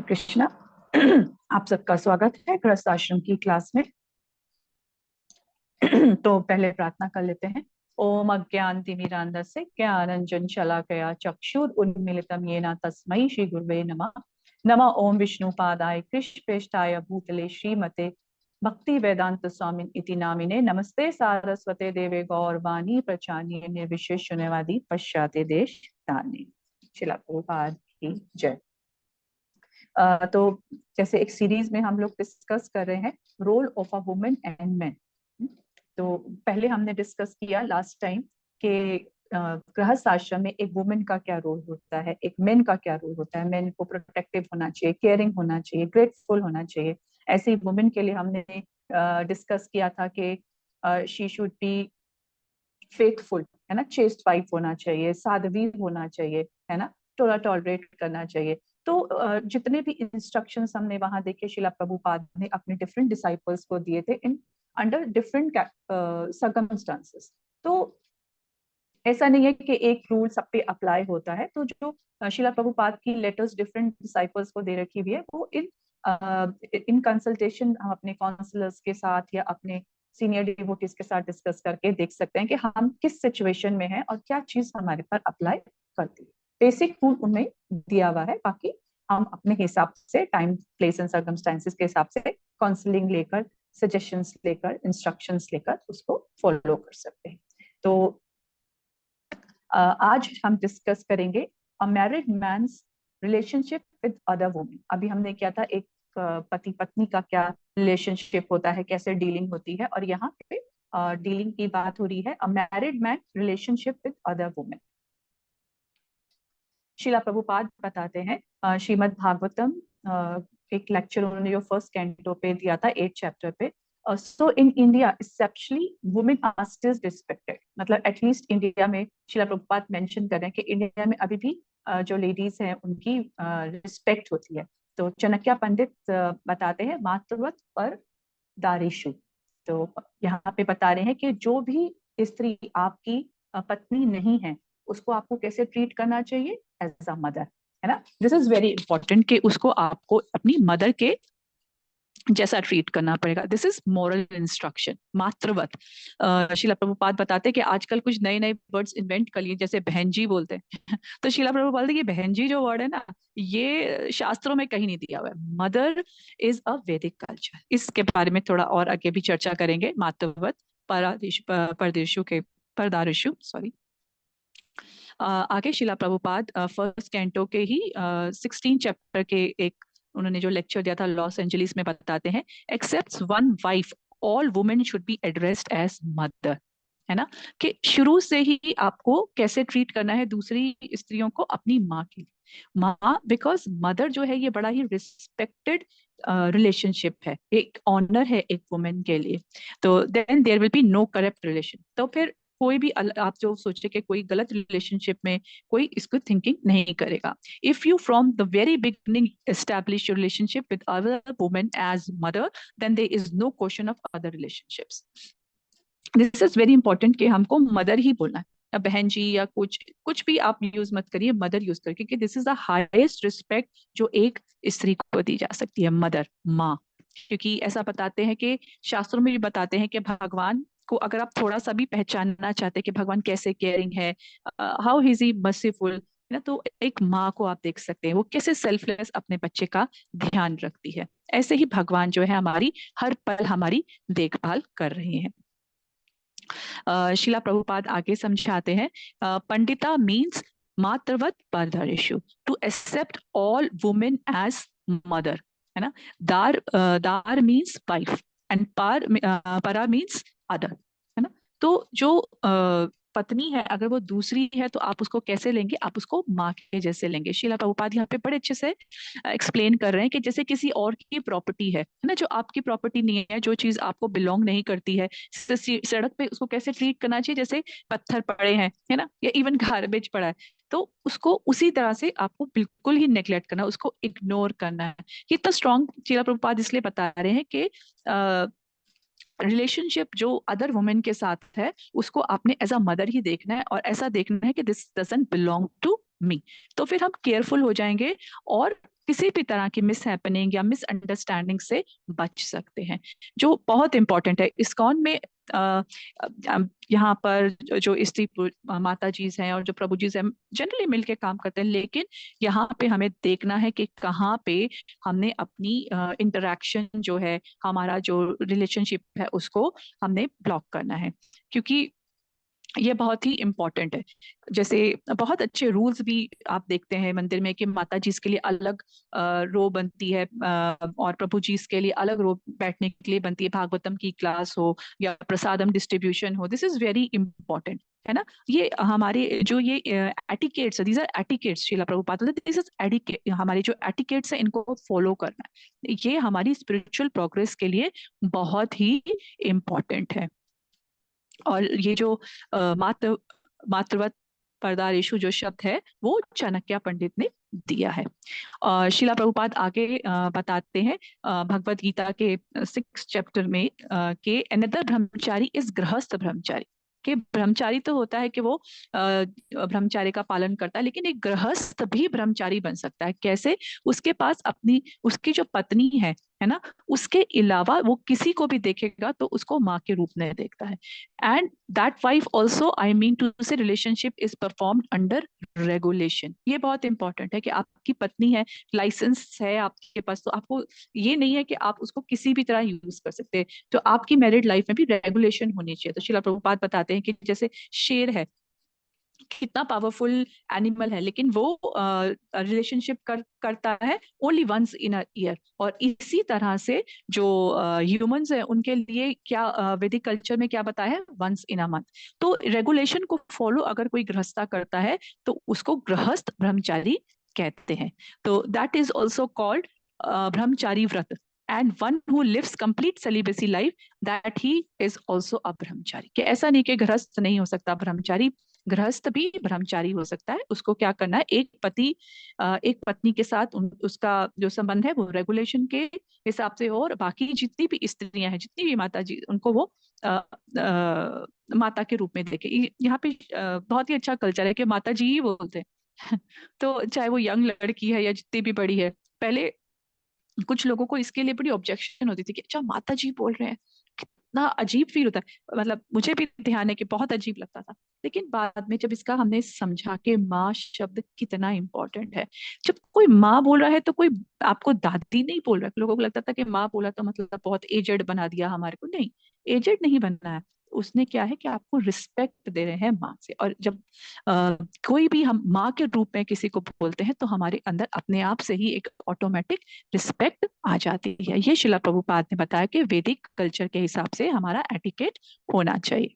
कृष्णा। आप सबका स्वागत है गृहस्थ आश्रम की क्लास में। तो पहले प्रार्थना कर लेते हैं। ओम अज्ञानतिमिरान्धस्य ज्ञानाञ्जन शलाकया चक्षुरुन्मीलितं येन तस्मै श्री गुरुवे नमः। नमः ओम विष्णुपादाय कृष्णप्रेष्ठाय भूतले श्रीमते भक्ति वेदांत स्वामी इति नामिने। नमस्ते सारस्वते देवे गौरवाणी प्रचारिणे निर्विशेष शून्यवादी पश्चाते देश तारिणे। श्रील प्रभुपाद की जय। तो जैसे एक सीरीज में हम लोग डिस्कस कर रहे हैं role of a women and man. तो पहले हमने डिस्कस किया लास्ट टाइम कि गृहस्थ आश्रम में एक वुमेन का क्या रोल होता है, एक मेन का क्या रोल होता है। मेन को प्रोटेक्टिव होना चाहिए, केयरिंग होना चाहिए, ग्रेटफुल होना चाहिए। ऐसे ही वुमेन के लिए हमने डिस्कस किया था कि शी शुड बी फेथफुल, है ना, चेस्ट वाइफ होना चाहिए, साध्वी होना चाहिए, है ना, थोड़ा टॉलरेट करना चाहिए। तो जितने भी इंस्ट्रक्शंस हमने वहां देखे शिला प्रभुपाद ने अपने डिफरेंट डिसाइपल्स को दिए थे इन अंडर डिफरेंट सर्कमस्टांसेस। तो ऐसा नहीं है कि एक रूल सब पे अप्लाई होता है। तो जो शिला प्रभुपाद की लेटर्स डिफरेंट डिसाइपल्स को दे रखी हुई है वो इन कंसल्टेशन हम अपने काउंसलर्स के साथ या अपने सीनियर डिवोटीज के साथ डिस्कस करके देख सकते हैं कि हम किस सिचुएशन में हैं और क्या चीज हमारे पर अप्लाई करती है। बेसिक रूल उनमें दिया हुआ है, बाकी हम अपने हिसाब से टाइम प्लेस एंड सर्कमस्टांसेस के हिसाब से काउंसलिंग लेकर, सजेशंस लेकर, इंस्ट्रक्शंस लेकर उसको फॉलो कर सकते हैं। तो आज हम डिस्कस करेंगे a married man's relationship with other women. अभी हमने किया था एक पति पत्नी का क्या रिलेशनशिप होता है, कैसे डीलिंग होती है, और यहाँ पे डीलिंग की बात हो रही है a married man relationship with other women. शिला प्रभुपाद बताते हैं श्रीमद् भागवतम, एक लेक्चर उन्होंने जो फर्स्ट कैंटो पे दिया था 8th चैप्टर पे। So in India exceptionally women are still respected, मतलब एटलीस्ट इंडिया में शिला प्रभुपाद मेंशन कर रहे हैं कि इंडिया में अभी भी जो लेडीज हैं उनकी रिस्पेक्ट होती है। तो चाणक्य पंडित बताते हैं मातृवत पर दारिशु। तो यहाँ पे बता रहे हैं कि जो भी स्त्री आपकी पत्नी नहीं है उसको आपको कैसे ट्रीट करना चाहिए, एज अ मदर, है ना। दिस इज वेरी इंपॉर्टेंट कि उसको आपको अपनी मदर के जैसा ट्रीट करना पड़ेगा। दिस इज मॉरल इंस्ट्रक्शन, मातृवत। शिला प्रभुपाद बताते हैं कि आजकल कुछ नए नए वर्ड्स इन्वेंट कर लिए, जैसे बहन जी बोलते हैं। तो शिला प्रभुपाद बोलते हैं कि बहन जी जो वर्ड है ना, ये शास्त्रों में कहीं नहीं दिया हुआ है। मदर इज अ वैदिक कल्चर। इसके बारे में थोड़ा और आगे भी चर्चा करेंगे। मातृवत परदेशु के परदारिशु, सॉरी। आगे शिला प्रभुपाद फर्स्ट कैंटो के ही 16 चैप्टर के एक उन्होंने जो लेक्चर दिया था लॉस एंजलिस में, बताते हैं except one wife all women should be addressed as mother, है ना। कि शुरू से ही आपको कैसे ट्रीट करना है दूसरी स्त्रियों को, अपनी माँ के लिए। माँ, बिकॉज मदर जो है ये बड़ा ही रिस्पेक्टेड रिलेशनशिप है, एक ऑनर है एक वुमेन के लिए। तो then there will be no corrupt relation. तो फिर कोई भी आप जो सोचे कि कोई गलत रिलेशनशिप में कोई इसको थिंकिंग नहीं करेगा। If you from the very beginning establish relationship with other women as mother, then there is no question of other relationships. This is very important कि हमको मदर ही बोलना है, या बहन जी या कुछ कुछ भी आप यूज मत करिए, मदर यूज करिए, क्योंकि this is the highest respect जो एक स्त्री को दी जा सकती है, मदर, माँ। क्योंकि ऐसा बताते हैं कि शास्त्रों में भी बताते हैं कि भगवान को अगर आप थोड़ा सा भी पहचानना चाहते हैं कि भगवान कैसे केयरिंग है, हाउ इज ही मर्सीफुल, ना, तो एक माँ को आप देख सकते हैं वो कैसे सेल्फलेस अपने बच्चे का ध्यान रखती है। ऐसे ही भगवान जो है हमारी हर पल हमारी देखभाल कर रहे हैं। शिला प्रभुपाद आगे समझाते हैं पंडिता मीन्स मातृवत परधरेशु, to accept all women as mother, है ना। दार मीन्स वाइफ एंड परा मीन्स अदर, है ना। तो जो पत्नी है अगर वो दूसरी है तो आप उसको कैसे लेंगे, आप उसको माँ के जैसे लेंगे। शिला प्रभुपाद यहाँ पे बड़े अच्छे से एक्सप्लेन कर रहे हैं कि जैसे किसी और की प्रॉपर्टी है ना, जो आपकी प्रॉपर्टी नहीं है, जो चीज आपको बिलोंग नहीं करती है, सड़क पे उसको कैसे ट्रीट करना चाहिए, जैसे पत्थर पड़े हैं, है ना, या इवन गार्बेज पड़ा है, तो उसको उसी तरह से आपको बिल्कुल ही नेग्लेक्ट करना, उसको इग्नोर करना है। ये इतना स्ट्रॉन्ग शिला प्रभुपाद इसलिए बता रहे हैं कि रिलेशनशिप जो अदर वुमेन के साथ है उसको आपने एज अ मदर ही देखना है, और ऐसा देखना है कि this doesn't belong to me. तो फिर हम केयरफुल हो जाएंगे और किसी भी तरह की मिस हैपनिंग या मिसअंडरस्टैंडिंग से बच सकते हैं, जो बहुत इंपॉर्टेंट है। इस्कॉन में यहाँ पर जो स्त्री माता जी हैं और जो प्रभु जी हैं जनरली मिलके काम करते हैं, लेकिन यहाँ पे हमें देखना है कि कहाँ पे हमने अपनी इंटरेक्शन जो है, हमारा जो रिलेशनशिप है, उसको हमने ब्लॉक करना है, क्योंकि ये बहुत ही इम्पोर्टेंट है। जैसे बहुत अच्छे रूल्स भी आप देखते हैं मंदिर में कि माता जी के लिए अलग रो बनती है, और प्रभु जी के लिए अलग रो बैठने के लिए बनती है, भागवतम की क्लास हो या प्रसादम डिस्ट्रीब्यूशन हो, दिस इज वेरी इंपॉर्टेंट, है ना। ये हमारे जो ये etiquettes, these are etiquettes, Shrila Prabhupada, this is etiquette, हमारे जो एटिकेट्स है इनको फॉलो करना है, ये हमारी स्पिरिचुअल प्रोग्रेस के लिए बहुत ही इम्पोर्टेंट है। और ये जो मातृवत परदारेशु जो शब्द है वो चाणक्य पंडित ने दिया है। शिला प्रभुपाद आगे बताते हैं भगवत गीता के 6 चैप्टर में कि अनदर ब्रह्मचारी इस गृहस्थ ब्रह्मचारी, कि ब्रह्मचारी तो होता है कि वो ब्रह्मचारी का पालन करता है, लेकिन एक गृहस्थ भी ब्रह्मचारी बन सकता है। कैसे? उसके पास अपनी, उसकी जो पत्नी है ना, उसके अलावा वो किसी को भी देखेगा तो उसको माँ के रूप में देखता है। And that wife also, I mean to say, relationship is performed under regulation. ये बहुत इंपॉर्टेंट है कि आपकी पत्नी है, लाइसेंस है आपके पास, तो आपको ये नहीं है कि आप उसको किसी भी तरह यूज कर सकते, तो आपकी मैरिड लाइफ में भी रेगुलेशन होनी चाहिए। तो श्रीला प्रभुपाद बताते हैं कि जैसे शेर है, कितना पावरफुल एनिमल है, लेकिन वो रिलेशनशिप करता है only once in a year. और इसी तरह से जो ह्यूमंस है उनके लिए क्या वैदिक कल्चर में क्या बताया है, वंस इन अ मंथ। तो रेगुलेशन को फॉलो अगर कोई गृहस्था करता है तो उसको गृहस्थ ब्रह्मचारी कहते हैं। तो that is also called brahmachari vrat. And one who lives complete celibacy life, that he is also a brahmachari. कि ऐसा नहीं कि गृहस्थ नहीं हो सकता ब्रह्मचारी, गृहस्थ भी ब्रह्मचारी हो सकता है। उसको क्या करना है, एक पति एक पत्नी के साथ उसका जो संबंध है वो रेगुलेशन के हिसाब से हो, और बाकी जितनी भी स्त्रियां हैं, जितनी भी माता जी, उनको वो माता के रूप में देखे। यहाँ पे बहुत ही अच्छा कल्चर है कि माता जी ही बोलते हैं तो चाहे वो यंग लड़की है या जितनी भी बड़ी है। पहले कुछ लोगों को इसके लिए बड़ी ऑब्जेक्शन होती थी कि अच्छा माता जी बोल रहे हैं, कितना अजीब फील होता है। मतलब मुझे भी ध्यान है कि बहुत अजीब लगता था, लेकिन बाद में जब इसका हमने समझा कि माँ शब्द कितना इंपॉर्टेंट है। जब कोई माँ बोल रहा है तो कोई आपको दादी नहीं बोल रहा है। लोगों को लगता था कि माँ बोला तो मतलब बहुत एजेड बना दिया हमारे को, नहीं, एजेड नहीं बनना है। उसने क्या है कि आपको रिस्पेक्ट दे रहे हैं माँ से। और जब कोई भी हम माँ के रूप में किसी को बोलते हैं तो हमारे अंदर अपने आप से ही एक ऑटोमेटिक रिस्पेक्ट आ जाती है। ये शिला प्रभुपाद ने बताया कि वैदिक कल्चर के हिसाब से हमारा एटिकेट होना चाहिए।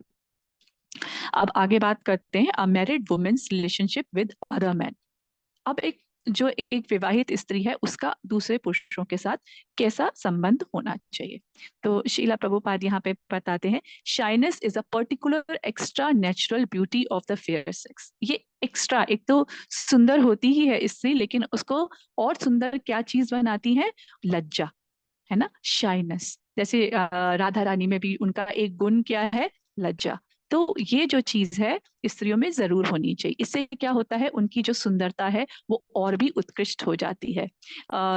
अब आगे बात करते हैं a married women's relationship with other man. अब जो एक विवाहित स्त्री है उसका दूसरे पुरुषों के साथ कैसा संबंध होना चाहिए। तो शीला प्रभुपाद यहाँ पे बताते हैं, shyness is a particular extra natural beauty of the fair sex. ये एक्स्ट्रा, एक तो सुंदर होती ही है स्त्री, लेकिन उसको और सुंदर क्या चीज बनाती है, लज्जा, है ना, शाइनेस। जैसे राधा रानी में भी उनका एक गुण क्या है, लज्जा। तो ये जो चीज है स्त्रियों में जरूर होनी चाहिए। इससे क्या होता है, उनकी जो सुंदरता है वो और भी उत्कृष्ट हो जाती है।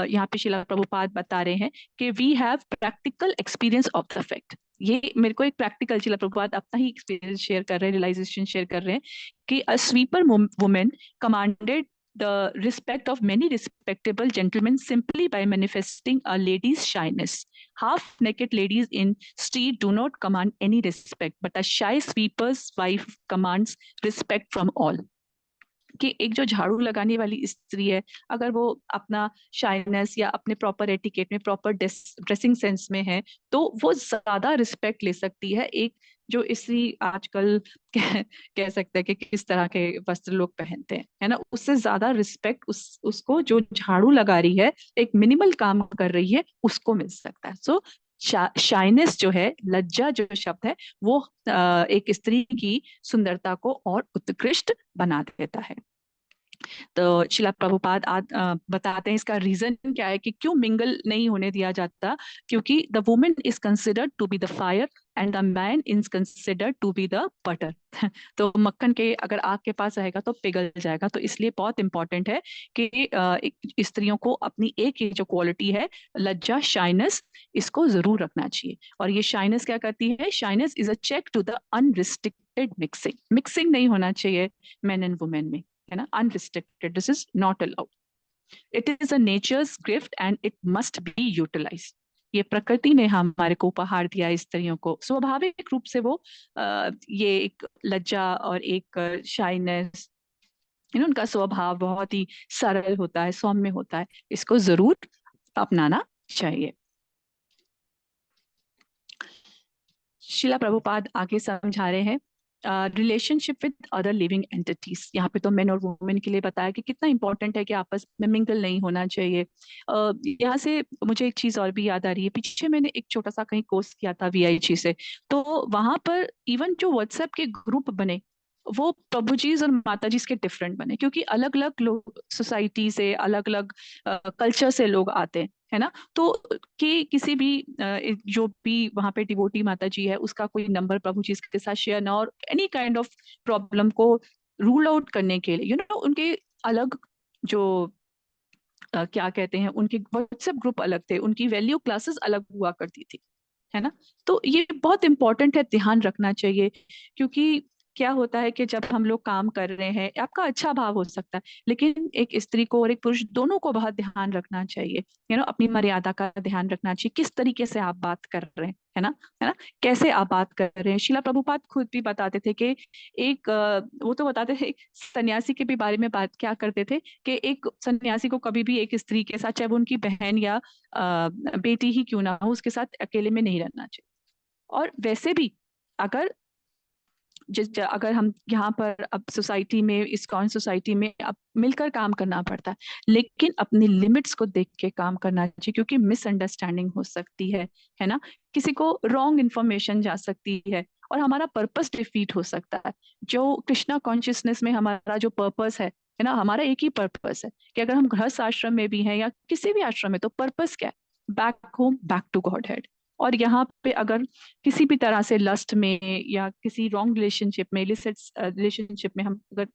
यहाँ पे शिला प्रभुपाद बता रहे हैं कि we have practical experience of the fact. ये मेरे को एक प्रैक्टिकल, शिला प्रभुपाद अपना ही एक्सपीरियंस शेयर कर रहे हैं, रियलाइजेशन शेयर कर रहे हैं कि अ sweeper women commanded the respect of many respectable gentlemen simply by manifesting a lady's shyness. Half-naked ladies in street do not command any respect, but a shy sweeper's wife commands respect from all. कि एक जो झाड़ू लगाने वाली स्त्री है, अगर वो अपना शाइनेस या अपने प्रॉपर एटिकेट में, प्रॉपर ड्रेसिंग सेंस में है, तो वो ज्यादा रिस्पेक्ट ले सकती है। एक जो स्त्री आजकल कह सकते हैं कि किस तरह के वस्त्र लोग पहनते हैं, है ना, उससे ज्यादा रिस्पेक्ट उसको जो झाड़ू लगा रही है, एक मिनिमल काम कर रही है, उसको मिल सकता है। सो शाइनेस जो है, लज्जा जो शब्द है, वो एक स्त्री की सुंदरता को और उत्कृष्ट बना देता है। तो शिला प्रभुपाद बताते हैं इसका रीजन क्या है कि क्यों मिंगल नहीं होने दिया जाता। क्योंकि the women is considered to be the fire and the man is considered to be the butter. तो मक्खन के अगर आग के पास रहेगा तो पिघल जाएगा। तो इसलिए बहुत इंपॉर्टेंट है कि स्त्रियों को अपनी एक ये जो क्वालिटी है, लज्जा, शाइनेस, इसको जरूर रखना चाहिए। और ये शाइनेस क्या करती है? Shyness is a check to the unrestricted mixing. Mixing नहीं होना चाहिए मेन एंड वुमेन में, है ना, unrestricted, this is not allowed. It is a nature's gift and it must be utilize. ये प्रकृति ने हमारे को उपहार दिया है स्त्रियों को, स्वाभाविक रूप से वो ये एक लज्जा और एक शाइनेस, उनका स्वभाव बहुत ही सरल होता है, सौम्य होता है, इसको जरूर अपनाना चाहिए। शिला प्रभुपाद आगे समझा रहे हैं relationship with other living entities. यहाँ पे तो मेन और वुमेन के लिए बताया कि कितना इंपॉर्टेंट है कि आपस में मिंगल नहीं होना चाहिए। यहाँ से मुझे एक चीज और भी याद आ रही है, पीछे मैंने एक छोटा सा कहीं कोर्स किया था वीआईजी से, तो वहां पर इवन जो व्हाट्सएप के ग्रुप बने वो प्रभु जीज और माता जी के डिफरेंट बने, क्योंकि अलग अलग लोग सोसाइटी से, अलग अलग कल्चर से लोग आते हैं, है ना। तो कि किसी भी जो भी वहां पे डिवोटी माता जी है उसका कोई नंबर प्रभु जी के साथ शेयर ना, और एनी काइंड ऑफ प्रॉब्लम को रूल आउट करने के लिए उनके अलग जो क्या कहते हैं, उनके व्हाट्सएप ग्रुप अलग थे, उनकी वैल्यू क्लासेस अलग हुआ करती थी, है ना। तो ये बहुत इंपॉर्टेंट है, ध्यान रखना चाहिए। क्योंकि क्या होता है कि जब हम लोग काम कर रहे हैं, आपका अच्छा भाव हो सकता है, लेकिन एक स्त्री को और एक पुरुष दोनों को बहुत ध्यान रखना चाहिए, अपनी मर्यादा का ध्यान रखना चाहिए, किस तरीके से आप बात कर रहे हैं, है ना, कैसे आप बात कर रहे हैं। शिला प्रभुपाद खुद भी बताते थे कि एक वो तो बताते थे, सन्यासी के भी बारे में बात क्या करते थे कि एक सन्यासी को कभी भी एक स्त्री के साथ, चाहे वो उनकी बहन या बेटी ही क्यों ना हो, उसके साथ अकेले में नहीं रहना चाहिए। और वैसे भी अगर अगर हम यहाँ पर अब सोसाइटी में, इस्कॉन सोसाइटी में अब मिलकर काम करना पड़ता है, लेकिन अपनी लिमिट्स को देख के काम करना चाहिए, क्योंकि मिसअंडरस्टैंडिंग हो सकती है ना, किसी को रॉन्ग इन्फॉर्मेशन जा सकती है और हमारा पर्पस डिफीट हो सकता है। जो कृष्णा कॉन्शियसनेस में हमारा जो पर्पस है ना, हमारा एक ही पर्पस है कि अगर हम गृहस्थ आश्रम में भी हैं या किसी भी आश्रम में, तो पर्पस क्या है? Back home, back to Godhead. और यहाँ पे अगर किसी भी तरह से लस्ट में या किसी रॉन्ग रिलेशनशिप में, इलिसिट रिलेशनशिप में हम अगर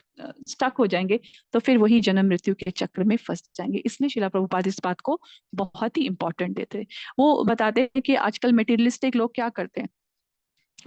स्टक हो जाएंगे, तो फिर वही जन्म मृत्यु के चक्र में फंस जाएंगे। इसलिए शिला प्रभुपाद इस बात को बहुत ही इंपॉर्टेंट देते हैं। वो बताते हैं कि आजकल मटेरियलिस्टिक लोग क्या करते हैं,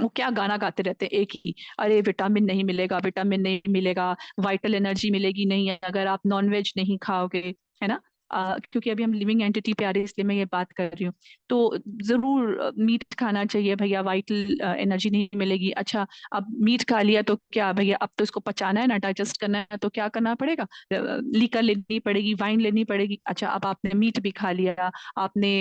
वो क्या गाना गाते रहते हैं एक ही, अरे विटामिन नहीं मिलेगा, विटामिन नहीं मिलेगा, वाइटल एनर्जी मिलेगी नहीं अगर आप नॉनवेज नहीं खाओगे, है ना। क्योंकि अभी हम लिविंग एंटिटी पे आ रहे हैं, इसलिए मैं ये बात कर रही हूँ। तो जरूर मीट खाना चाहिए भैया, वाइटल एनर्जी नहीं मिलेगी। अच्छा, अब मीट खा लिया तो क्या भैया, अब तो इसको पचाना है ना, डाइजेस्ट करना है, तो क्या करना पड़ेगा? लीकर लेनी पड़ेगी, वाइन लेनी पड़ेगी। अच्छा, अब आपने मीट भी खा लिया, आपने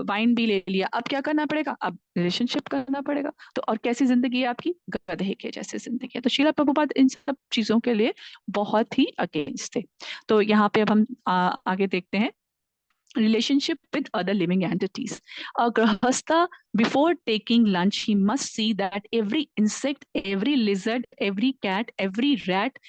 वाइन भी ले लिया, अब क्या करना पड़ेगा? अब रिलेशनशिप करना पड़ेगा। तो और कैसी जिंदगी है आपकी? गधे के जैसे जिंदगी है। तो शीला प्रभुपाद इन सब चीजों के लिए बहुत ही अगेंस्ट थे। तो यहाँ पे अब हम आगे देखते हैं relationship with other living entities. A grahastha, before taking lunch, he must see that every insect, every lizard, every cat, every rat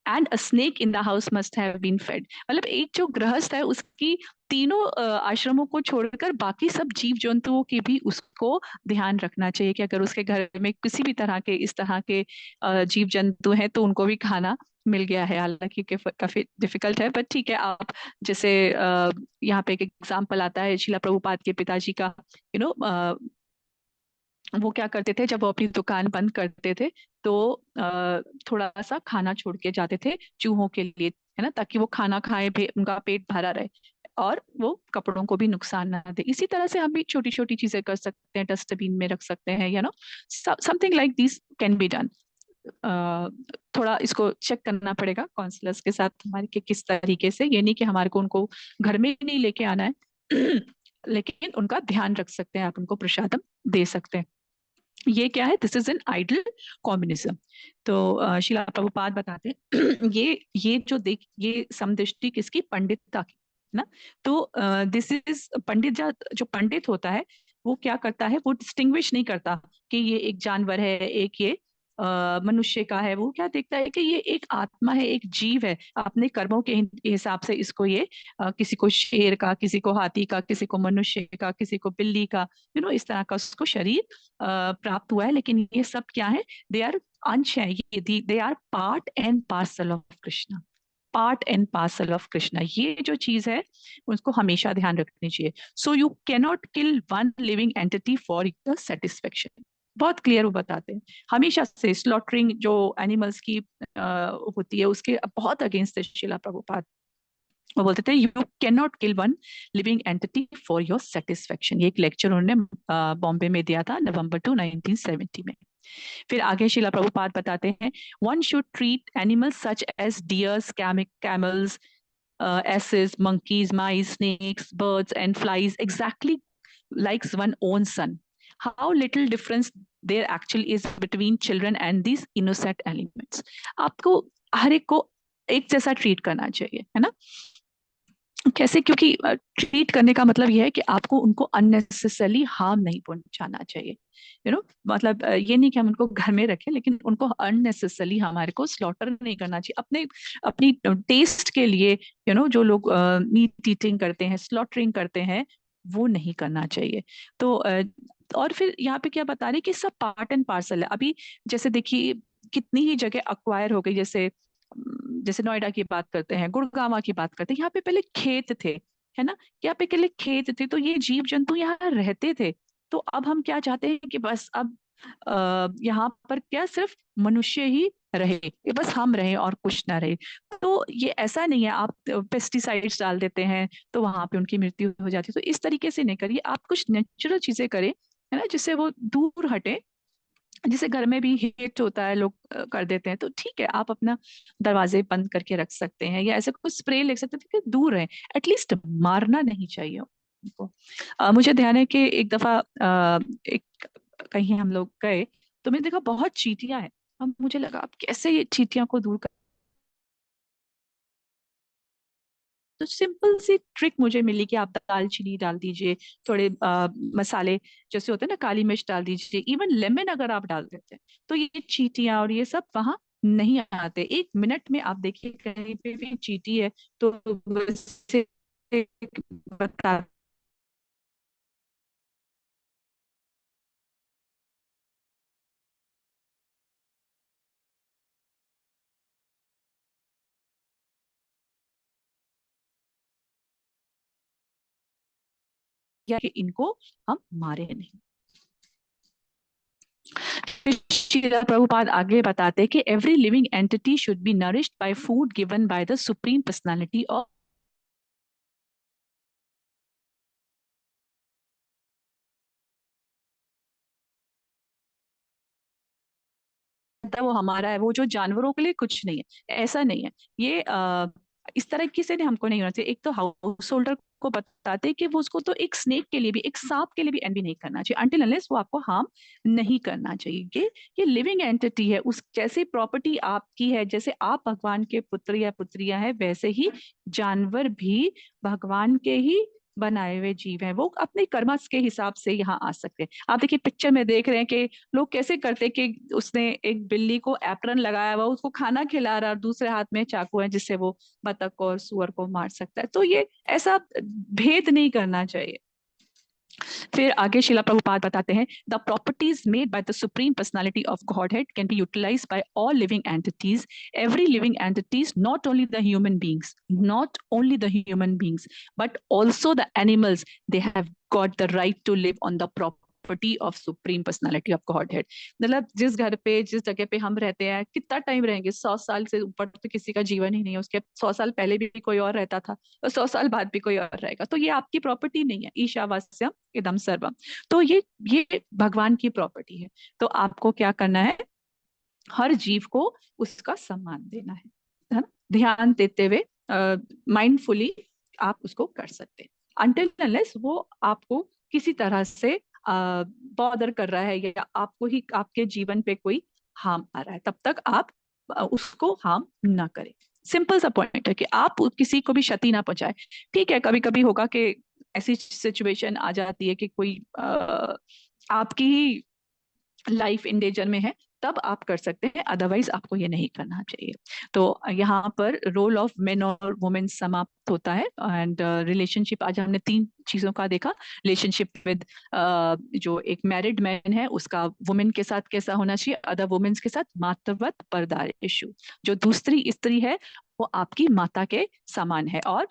and a snake in the house must have been fed. मतलब एक जो गृहस्थ है उसकी तीनों आश्रमों को छोड़कर बाकी सब जीव जंतुओं की भी उसको ध्यान रखना चाहिए कि अगर उसके घर में किसी भी तरह के इस तरह के जीव जंतु हैं तो उनको भी खाना मिल गया है। हालांकि काफी डिफिकल्ट है, पर ठीक है। आप जैसे यहाँ पे एक एग्जाम्पल आता है शिला प्रभुपाद के पिताजी का, यू नो वो क्या करते थे जब वो अपनी दुकान बंद करते थे, तो थोड़ा सा खाना छोड़ के जाते थे चूहों के लिए, है ना, ताकि वो खाना खाए, उनका पेट भरा रहे और वो कपड़ों को भी नुकसान ना दे। इसी तरह से हम भी छोटी छोटी चीजें कर सकते हैं, डस्टबिन में रख सकते हैं, something like this can be done. थोड़ा इसको चेक करना पड़ेगा काउंसलर्स के साथ हमारे कि किस तरीके से, ये नहीं कि हमारे को उनको घर में ही नहीं लेके आना है लेकिन उनका ध्यान रख सकते हैं, आप उनको प्रसादम दे सकते हैं। ये क्या है? This is an ideal communism. तो शिला प्रभुपाद बताते हैं ये जो देख, ये समदृष्टि किसकी? पंडितता की, है ना। तो दिस इज पंडित, जो पंडित होता है वो क्या करता है? वो डिस्टिंग्विश नहीं करता कि ये एक जानवर है, एक ये मनुष्य का है, वो क्या देखता है कि ये एक आत्मा है, एक जीव है, अपने कर्मों के हिसाब से इसको ये किसी को शेर का, किसी को हाथी का, किसी को मनुष्य का, किसी को बिल्ली का, इस तरह का उसको शरीर प्राप्त हुआ है। लेकिन ये सब क्या है? दे आर अंश है, ये they are part and parcel of Krishna. Part and parcel of Krishna, ये जो चीज है उसको हमेशा ध्यान रखनी चाहिए। So you cannot kill one living entity for the satisfaction. बहुत क्लियर वो बताते हैं हमेशा से। स्लॉटरिंग जो एनिमल्स की होती है उसके बहुत अगेंस्ट है शिला प्रभुपाद। वो बोलते थे you can not kill one living entity for your satisfaction. ये एक लेक्चर उन्होंने बॉम्बे में दिया था नवंबर 2 1970 में। फिर आगे शिला प्रभुपाद बताते हैं one should treat animals such as deers, camels, asses, monkeys, mice, snakes, birds, and flies exactly like one's own son. How little difference there actually is between children and these innocent elements. आपको हर एक को एक जैसा treat करना चाहिए, है ना? कैसे? क्योंकि ट्रीट करने का मतलब यह है कि आपको उनको अननेसेसरली हार्म नहीं पहुंचाना चाहिए। मतलब ये नहीं कि हम उनको घर में रखें, लेकिन उनको अननेसेसरली हमारे को स्लॉटर नहीं करना चाहिए अपने अपनी टेस्ट के लिए। जो लोग मीट ईटिंग करते हैं, स्लॉटरिंग करते हैं, वो नहीं करना चाहिए। तो और फिर यहाँ पे क्या बता रहे कि सब पार्ट एंड पार्सल है। अभी जैसे देखिए कितनी ही जगह अक्वायर हो गई, जैसे जैसे नोएडा की बात करते हैं, गुड़गांव की बात करते हैं, यहाँ पे पहले खेत थे, है ना? यहाँ पे पहले खेत थे, तो ये जीव जंतु यहाँ रहते थे। तो अब हम क्या चाहते हैं कि बस अब यहाँ पर क्या सिर्फ मनुष्य ही रहे, कि बस हम रहे और कुछ ना रहे। तो ये ऐसा नहीं है आप पेस्टिसाइड्स डाल देते हैं तो वहां पे उनकी मृत्यु हो जाती है। तो इस तरीके से नहीं करिए, आप कुछ नेचुरल चीजें करें, है ना, जिससे वो दूर हटे। जैसे घर में भी हीट होता है, लोग कर देते हैं, तो ठीक है आप अपना दरवाजे बंद करके रख सकते हैं, या ऐसे कुछ स्प्रे ले सकते हैं कि दूर रहे। एटलीस्ट मारना नहीं चाहिए उनको। मुझे ध्यान है कि एक दफा एक कहीं हम लोग गए, तो मैंने देखा बहुत चींटियां हैं। अब मुझे लगा अब कैसे ये चींटियां को दूर कर। तो सिंपल सी ट्रिक मुझे मिली कि आप दालचीनी डाल दीजिए, थोड़े मसाले जैसे होते हैं ना, काली मिर्च डाल दीजिए, इवन लेमन अगर आप डाल देते हैं तो ये चींटियां और ये सब वहां नहीं आते। 1 मिनट में आप देखिए कहीं पे भी चींटी है तो वैसे बता दिया कि इनको हम मारे नहीं। श्रीला प्रभुपाद आगे बताते हैं कि every living entity should be nourished by food given by the supreme personality of. वो हमारा है, वो जो जानवरों के लिए कुछ नहीं है, ऐसा नहीं है। ये इस तरह की से नहीं, हमको नहीं होना चाहिए। एक तो हाउस होल्डर को बताते हैं कि वो उसको तो एक स्नेक के लिए भी, एक सांप के लिए भी एनवी नहीं करना चाहिए, अनटिल अनलेस वो आपको हार्म नहीं करना चाहिए। ये लिविंग एंटिटी है, उस जैसे प्रॉपर्टी आपकी है, जैसे आप भगवान के पुत्र या पुत्रियां हैं, वैसे ही जानवर भी भगवान के ही बनाए हुए जीव हैं। वो अपने कर्मस के हिसाब से यहाँ आ सकते हैं। आप देखिए पिक्चर में देख रहे हैं कि लोग कैसे करते कि उसने एक बिल्ली को एप्रन लगाया हुआ, उसको खाना खिला रहा, और दूसरे हाथ में चाकू है जिससे वो बतख और सुअर को मार सकता है। तो ये ऐसा भेद नहीं करना चाहिए। फिर आगे शिला प्रभुपाद बताते हैं the properties made by the supreme personality of Godhead can be utilize by all living entities. Every living entities, not only the human beings but also the animals, they have got the right to live on the property of supreme personality of Godhead. मतलब जिस घर पे, जिस जगह पे हम रहते हैं, कितना टाइम रहेंगे? 100 साल से ऊपर तो किसी का जीवन ही नहीं है, उसके 100 साल पहले भी कोई और रहता था, और 100 साल बाद भी कोई और रहेगा। तो ये आपकी प्रॉपर्टी नहीं है, ईशावास्यम इदम सर्वम। तो ये भगवान की प्रॉपर्टी है। तो आपको क्या करना है? हर जीव को उसका सम्मान देना है ना? ध्यान देते हुए, माइंडफुली आप उसको कर सकते हैं। अनटिल अनलेस वो आपको किसी तरह से बॉदर कर रहा है, या आपको ही आपके जीवन पे कोई हार्म आ रहा है, तब तक आप उसको हार्म ना करें। सिंपल सा पॉइंट है कि आप किसी को भी क्षति ना पहुंचाए। ठीक है, कभी कभी होगा कि ऐसी सिचुएशन आ जाती है कि कोई आपकी ही लाइफ इन डेंजर में है, तब आप कर सकते हैं, अदरवाइज आपको ये नहीं करना चाहिए। तो यहाँ पर रोल ऑफ मेन और वुमेन समाप्त होता है। एंड रिलेशनशिप, आज हमने 3 चीजों का देखा। रिलेशनशिप विद जो एक मैरिड मैन है उसका वुमेन के साथ कैसा होना चाहिए, अदर वुमेन्स के साथ मातृवत पर्दा इशू। जो दूसरी स्त्री है वो आपकी माता के समान है। और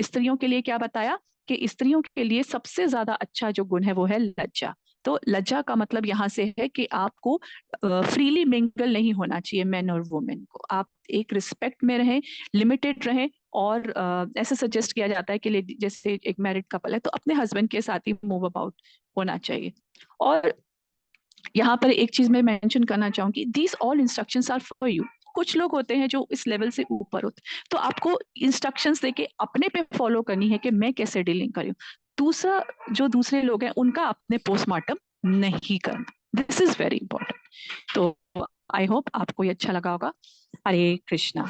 स्त्रियों के लिए क्या बताया कि स्त्रियों के लिए सबसे ज्यादा अच्छा जो गुण है वो है लज्जा। तो लज्जा का मतलब यहाँ से है कि आपको फ्रीली मिंगल नहीं होना चाहिए मैन और वुमेन को। आप एक रिस्पेक्ट में रहें, लिमिटेड रहें। और ऐसा सजेस्ट किया जाता है कि जैसे एक मैरिड कपल है तो अपने हस्बैंड के साथ ही मूव अबाउट होना चाहिए। और यहाँ पर एक चीज मैं मेंशन करना चाहूंगी, these all instructions are for you. कुछ लोग होते हैं जो इस लेवल से ऊपर होते हैं, तो आपको इंस्ट्रक्शंस देके अपने पे फॉलो करनी है कि मैं कैसे डीलिंग करूँ। दूसरा, जो दूसरे लोग हैं उनका अपने पोस्टमार्टम नहीं करना, दिस इज वेरी इंपॉर्टेंट। तो आई होप आपको ये अच्छा लगा होगा। हरे कृष्णा।